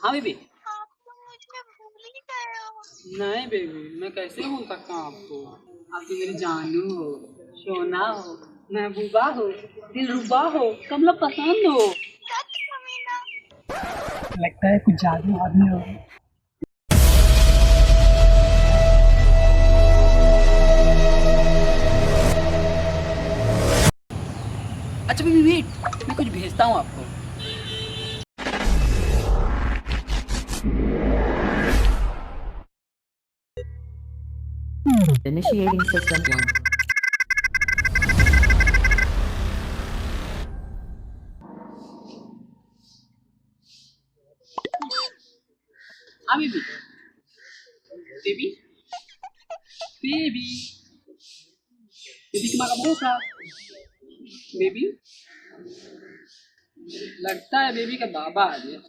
हाँ बेबी। आप तो मुझे भूल ही गए हो। नहीं बेबी, मैं कैसे भूल सकता हूँ आपको। आप तो मेरी जानू हो, सोना हो, महबूबा हो, दिलरुबा हो, कमला पसंद हो। सच कमीना। लगता है कुछ जादू आदमी हो। अच्छा बेबी वेट, मैं कुछ भेजता हूँ आपको। Initiating system 1. हाँ बेबी। बेबी बेबी बेबी की माँ का भरोसा। बेबी लगता है बेबी का बाबा आ गया।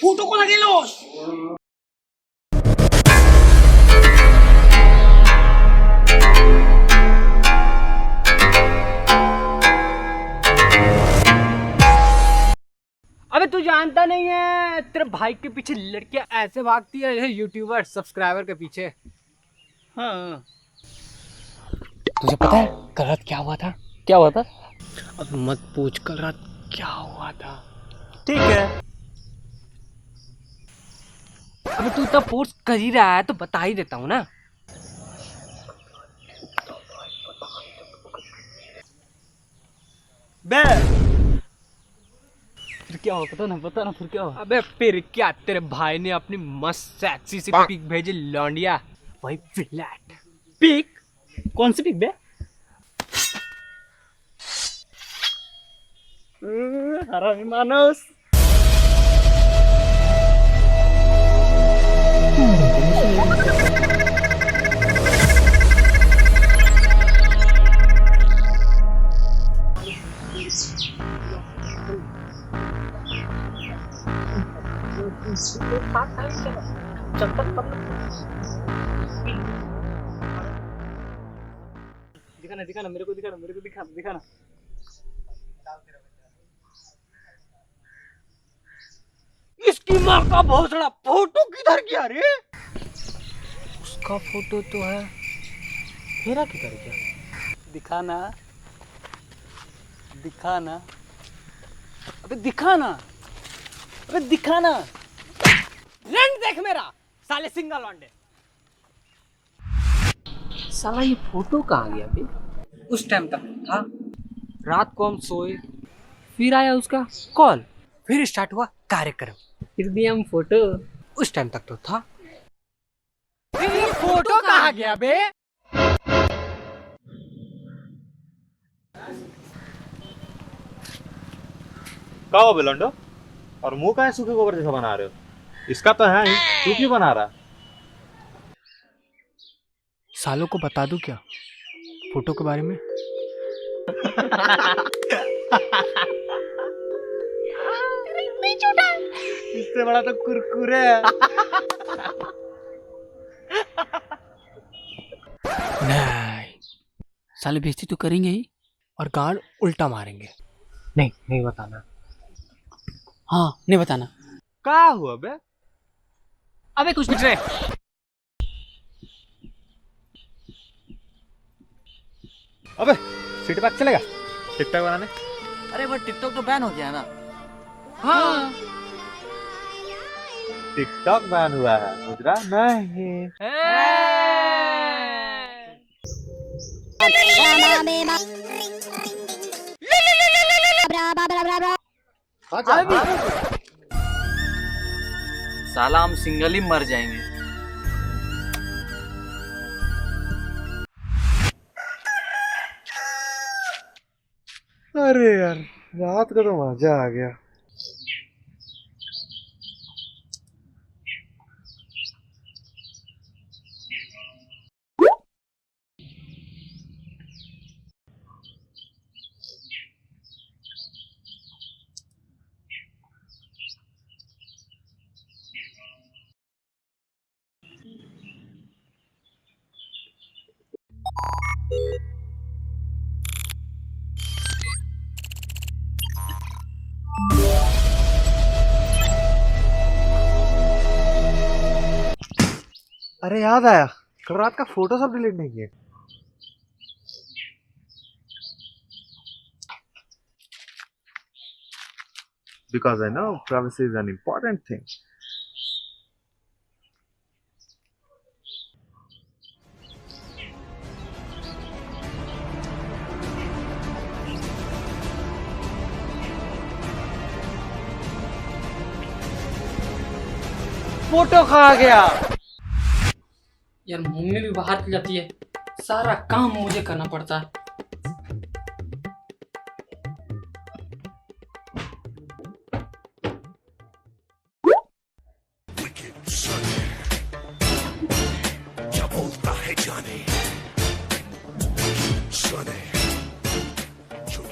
फोटो को लगे लो। अबे तू जानता नहीं है तेरे भाई के पीछे लड़कियां ऐसे भागती है यूट्यूबर सब्सक्राइबर के पीछे। हाँ तुझे पता है कल रात क्या हुआ था? क्या हुआ था? अब मत पूछ कल रात क्या हुआ था। ठीक है अबे तू इतना फोर्स कर ही रहा है तो बता ही देता हूँ ना। बे फिर क्या हुआ? पता ना फिर क्या हुआ? अबे फिर क्या, तेरे भाई ने अपनी मस्त सेक्सी सी पिक भेजी लौंडिया, वही फ्लैट पिक। कौन सी पिक बे? हरामी मानस। Initiating system. दिखाना मेरे को दिखाना। इसकी माँ का भोसड़ा फोटो किधर गया रे? उसका फोटो तो है, मेरा किधर गया? दिखाना अबे दिखाना रंग देख मेरा साले सिंगल वांडे। साला ये फोटो कहाँ गया बे? उस टाइम तक था। रात को हम सोए, फिर आया उसका कॉल, फिर स्टार्ट हुआ कार्यक्रम, फिर भी हम फोटो। उस टाइम तक तो था। फिर फोटो कहाँ गया बे? क्या हो बेलंडो? और मुंह का है सूखे गोबर जैसा बना रहे हो? इसका तो है ही, तू क्यों बना रहा? सालों को बता दूं क्या फोटो के बारे में? इससे बड़ा तो कुरकुरे है। नहीं, साले बेइज्जती तो करेंगे ही और गांड उल्टा मारेंगे। नहीं बताना। हाँ नहीं बताना। क्या हुआ बे? अबे कुछ रे। अबे सीट बैक चलेगा टिकटॉक बनाने? अरे वो टिकटॉक तो बैन हो गया ना। हाँ टिकटॉक बैन हुआ है, मुजरा नहीं। साला हम सिंगल ही मर जाएंगे। अरे यार रात का तो मजा आ गया। अरे याद आया, कल रात का फोटो सब डिलीट नहीं किए। Because I know privacy is an important thing. Photo खा गया। यार मम्मी भी बाहर चली जाती है, सारा काम मुझे करना पड़ता है।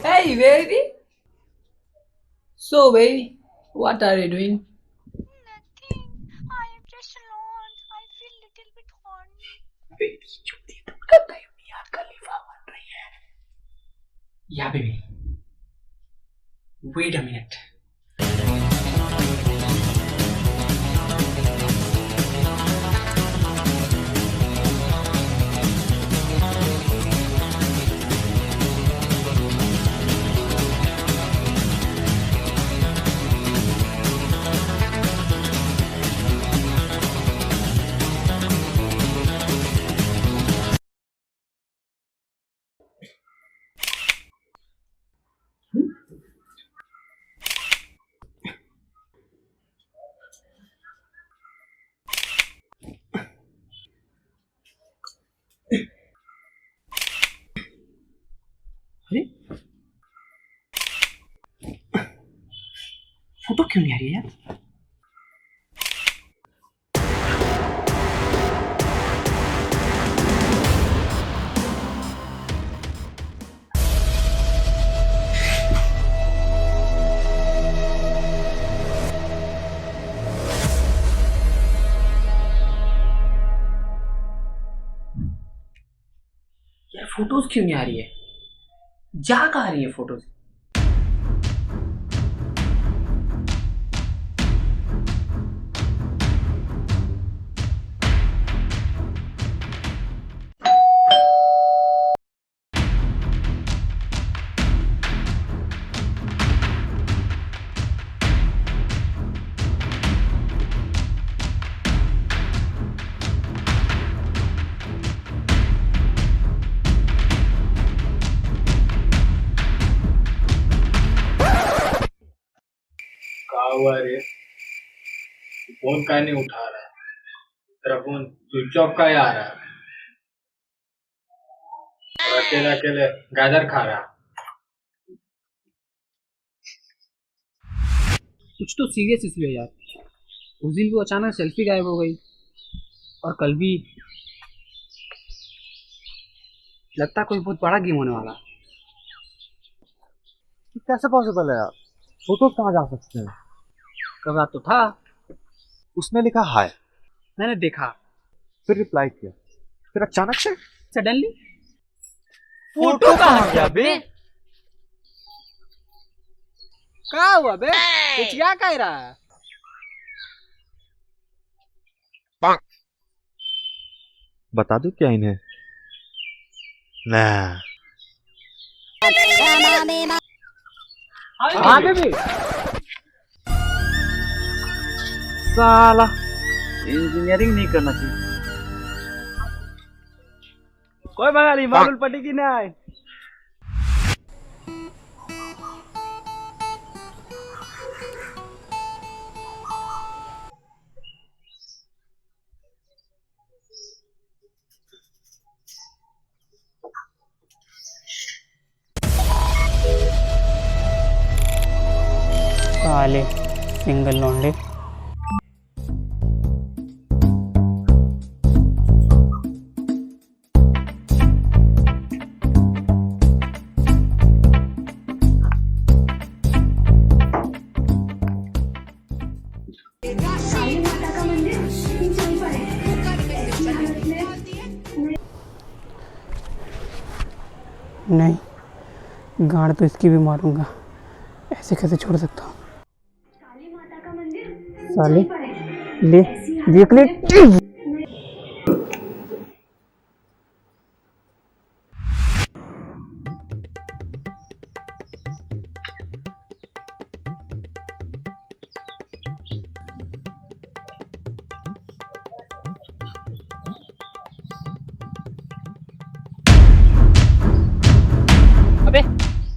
Hey baby. So baby, what are you doing? Nothing. I am just alone. I feel little bit horny. Yeah, baby. Wait a minute. अरे फोटो क्यों नहीं आ रही है यार? यार फोटोज क्यों नहीं आ रही है? जा कहाँ आ रही है फोटोज? हुआ रे? फोन का नहीं उठा रहा है, तेरा फोन स्विच ऑफ का आ रहा है और अकेले अकेले गाजर खा रहा। कुछ तो सीरियस इशू है यार। उस दिन भी अचानक सेल्फी गायब हो गई और कल भी लगता कोई बहुत बड़ा गेम होने वाला। कैसे पॉसिबल है यार? फोटोज कहाँ जा सकते हैं? कल रात तो था, उसने लिखा हाय, मैंने देखा, फिर रिप्लाई किया, फिर अचानक से सडनली फोटो कहाँ गया बे? क्या हुआ बे? कुछ क्या कह रहा है? बता दूं क्या इन्हें? ना हाँ बेबी। साला इंजीनियरिंग नहीं करना चाहिए। कोई बगा नहीं, मालूम पड़ी कि नहीं? साले सिंगल लौंडे। नहीं, गाड़ तो इसकी भी मारूंगा, ऐसे कैसे छोड़ सकता हूँ? साले देख ले,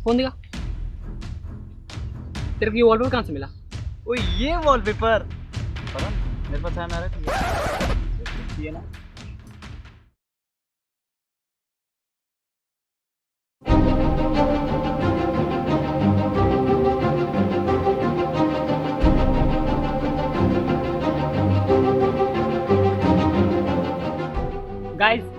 फोन दिखा। तेरे को ये वॉलपेपर कहाँ से मिला? ओ ये वॉलपेपर मेरे पास है, मेरा ये ना। गाइस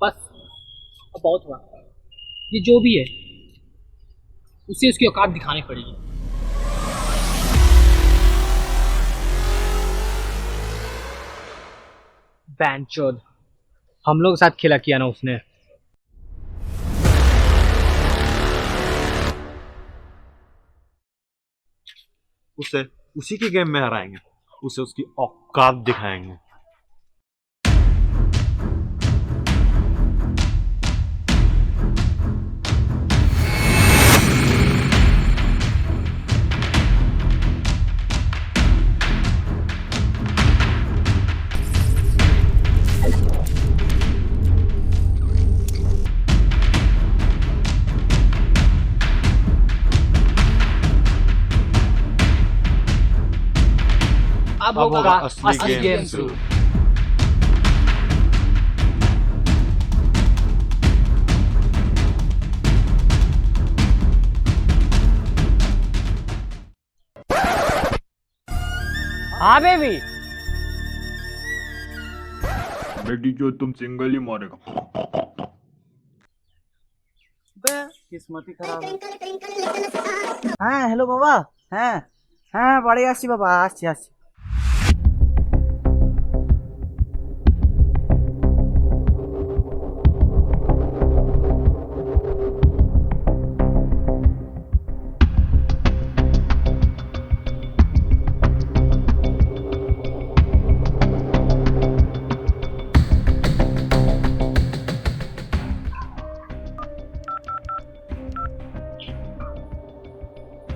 बस अब बहुत हुआ। ये जो भी है उसे उसकी औकात दिखानी पड़ेगी। बैंचोद, हम लोग के साथ खेला किया ना उसने। उसे उसी के गेम में हराएंगे, उसे उसकी औकात दिखाएंगे। अब होगा असली गेम शुरू। हाँ बेबी, बेटी जो तुम सिंगल ही मारेगा। किस्मत ही खराब है। हाँ हेलो बाबा। हाँ हाँ बाड़ी आसी बाबा, आसी आसी।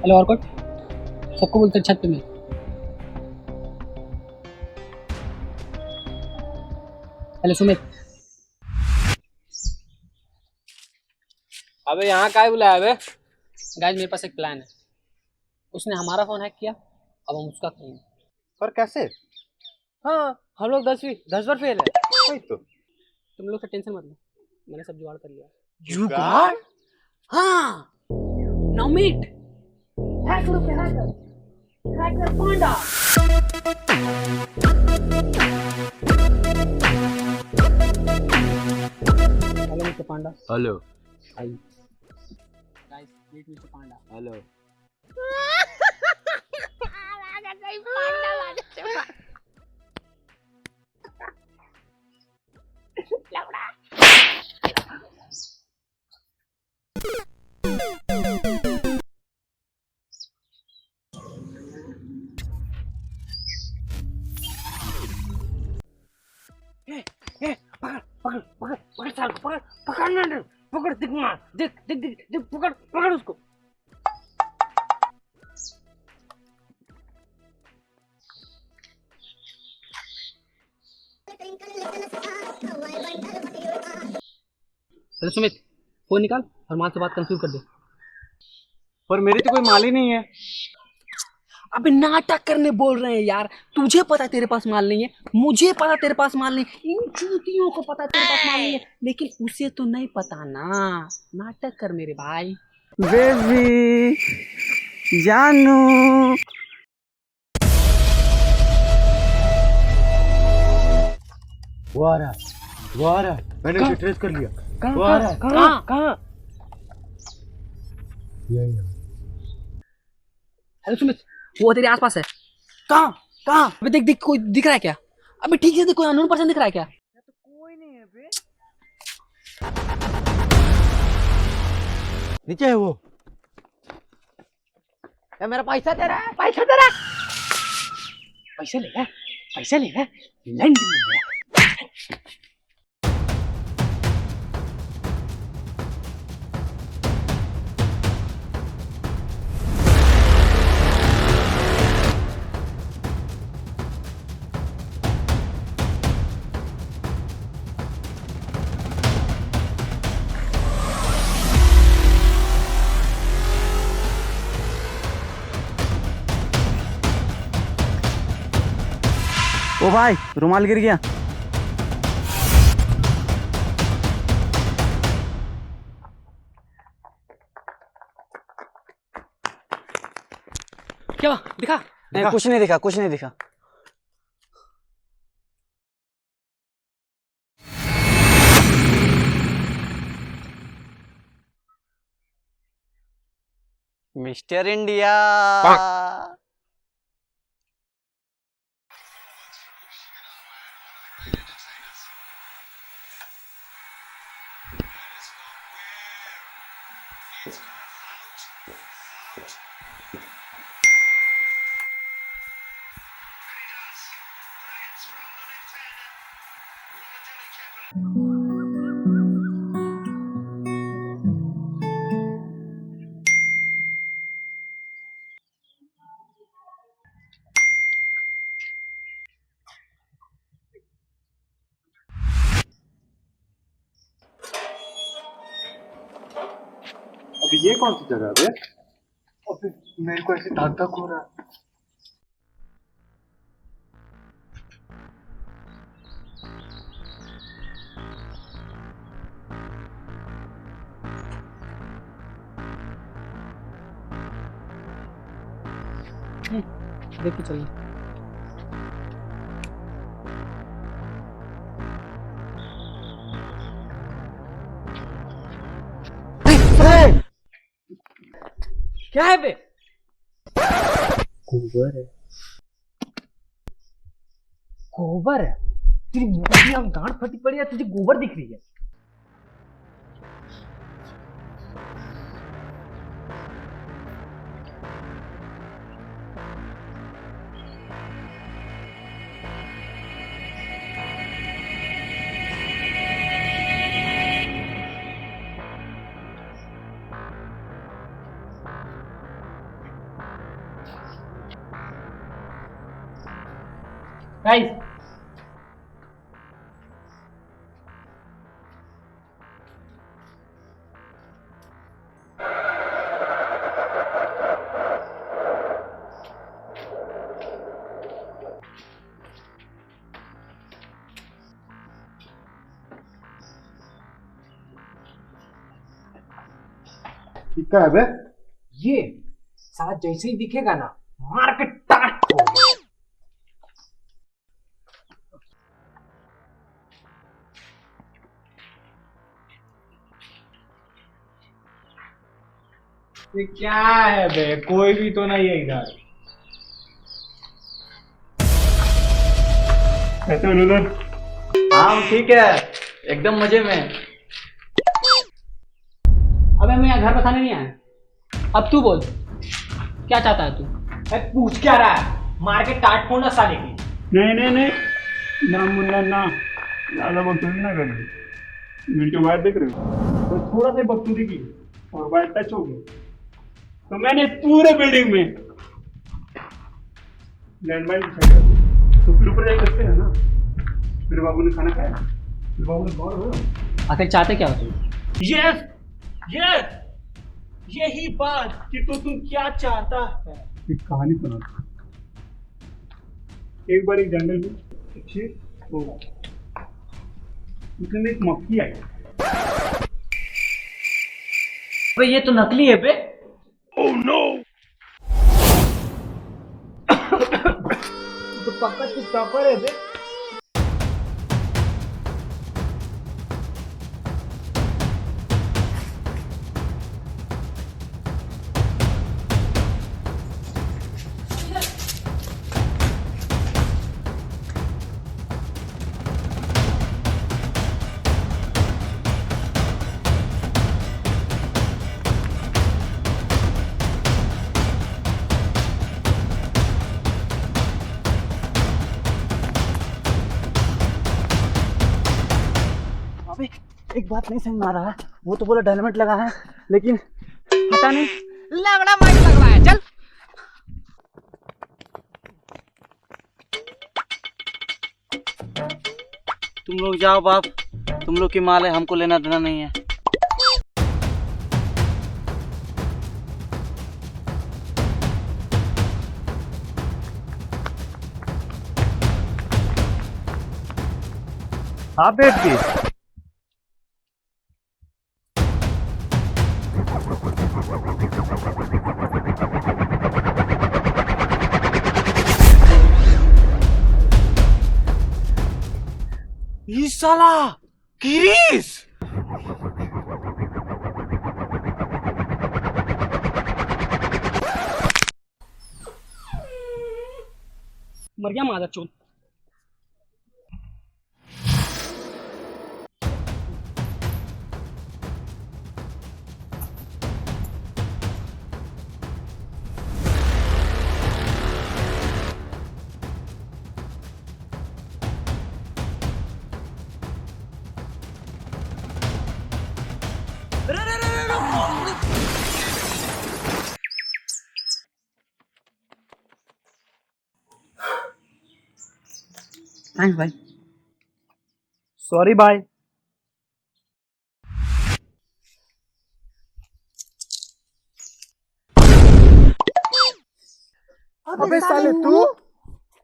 हेलो और सबको बोलते छत पे में। हेलो सुमित। अबे यहाँ काहे बुलाया बे? गाइस मेरे पास एक प्लान है। उसने हमारा फोन हैक किया, अब हम उसका करेंगे। पर कैसे? हाँ हम लोग 10 बार फेल है। वही तो। तुम लोग का टेंशन मत लो, मैंने सब जुगाड़ कर लिया। जुगाड़? हाँ नाउ मीट हैकर पांडा। हेलो मिस्टर पांडा। हेलो। गाइस मीट मिस्टर पांडा। हेलो। पकड़ साल पकड़ दिख मार, देख पकड़ उसको। चलो सुमित फोन निकाल और माँ से बात कंफ्यूज कर दे। पर मेरी तो कोई माल ही नहीं है। अबे नाटक करने बोल रहे हैं यार। तुझे पता तेरे पास माल नहीं है, मुझे पता तेरे पास माल नहीं, इन चूतियों को पता तेरे पास माल नहीं है, लेकिन उसे तो नहीं पता ना। नाटक कर मेरे भाई। बेबी जानू वो आ रहा, मैंने उसे ट्रेस कर लिया। कहाँ? यही है। हेलो सुमित, वो तेरे आसपास है। कहाँ कहाँ? अबे देख देख, कोई दिख रहा है क्या? अबे ठीक से देख, कोई अननोन पर्सन दिख रहा है क्या? कोई नहीं है बे। नीचे है वो। ए, मेरा पैसा तेरा है, पैसा तेरा। पैसे ले गए, पैसे ले गए, लैंड मिल गया। ओ भाई, रुमाल गिर गया। क्या दिखा? नहीं, कुछ नहीं दिखा, कुछ नहीं दिखा। Mister India. अभी ये कौन सी जगह है बे? अबे मेरे को ऐसे धक धक हो रहा है। देख के चलिए। क्या है बे? गोबर है। गोबर है? तेरी मुंह में गांठ फटी पड़ी है, तुझे गोबर दिख रही है? गाइस, क्या है बे? ये साला जैसे ही दिखेगा ना, मार के टाट छोड़ दे। ये क्या है बे? कोई भी तो नहीं है इधर। कैसे हो लुलन? हाँ ठीक है, एकदम मजे में। अबे मैं यहाँ घर बसाने नहीं आया। अब तू बोल, क्या चाहता है तू? पूछ क्या रहा है? मार के टाट फोड़ना साले की। नहीं नहीं नहीं, ना मुन्ना ना, ज्यादा बकचोदी ना करना। मिनट के बाद देख रहे हो तो थोड़ा सा बकचोदी की और बात टच हो गई तो मैंने पूरे बिल्डिंग में लैंडमाइन बिछा दिया। तो फिर ऊपर जाके करते हैं ना। फिर बाबू ने खाना खाया, फिर बाबू ने गौर हो। आखिर चाहते क्या हो तुम? यस यस, यही बात कि तो तुम क्या चाहता है। एक कहानी सुना। एक बार एक जंगल में एक शेर होगा, उसमें एक मक्खी आई। अबे ये तो नकली है बे। Oh no. तो पक्का तू टॉपर है बे। एक बात नहीं समझ में आ रहा है, वो तो बोला डायनामाइट लगा है, लेकिन पता नहीं लगड़ा माइट लगवाया। चल तुम लोग जाओ बाप, तुम लोग की माल है, हमको लेना देना नहीं है। हाँ बैठ गई। ये साला गिरीश। मर गया मादा चोद। थैंक्स भाई। सॉरी भाई। अबे साले तू,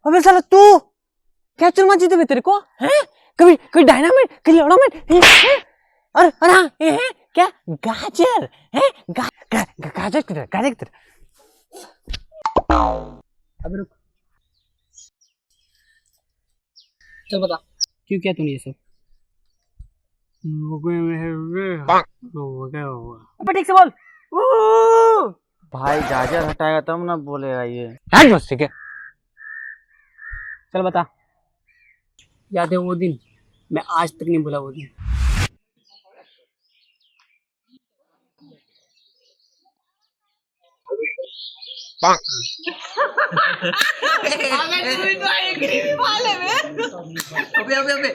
अबे साला तू क्या चुरमा जीते बे तेरे को हैं? कभी कभी डायनामाइट, कभी लौड़ामाइट, और हाँ ये है क्या गाजर है? गाजर किधर, गाजर किधर? अबे रुक, चल बता क्यों किया तूने ये सब? अबे ठीक से बोल। भाई गाजर हटाएगा तब ना बोलेगा ये। हट बस, ठीक है। चल बता, याद है वो दिन? मैं आज तक नहीं भूला वो दिन। अबे अबे अबे अबे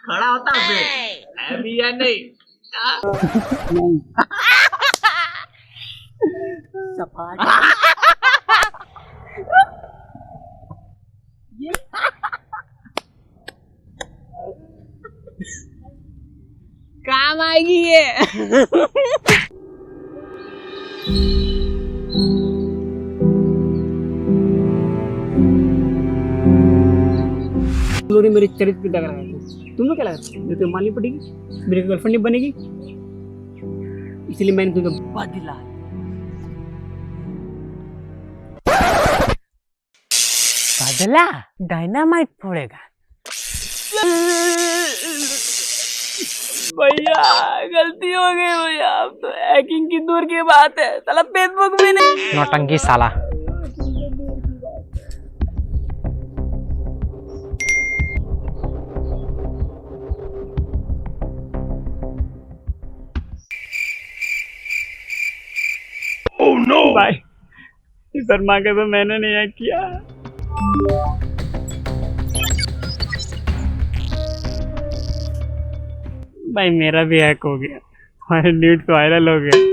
खड़ा होता अबे अभी या नहीं? काम आएगी ये। लोरी मेरे चरित्र पे दाग लगाया था। तुम्हें क्या लगा मेरे को माननी पड़ेगी, मेरी गर्लफ्रेंड नहीं बनेगी? इसलिए मैंने तुझे बदला। बदला डायनामाइट फोड़ेगा। भैया गलती हो गई भैया, अब तो हैकिंग की दूर की बात है, साला फेसबुक भी नहीं। नौटंकी साला। ओह नो भाई, शर्मा के तो मैंने नहीं हैक किया। भाई मेरा भी हैक हो गया, हमारे न्यूज़ वायरल हो गए।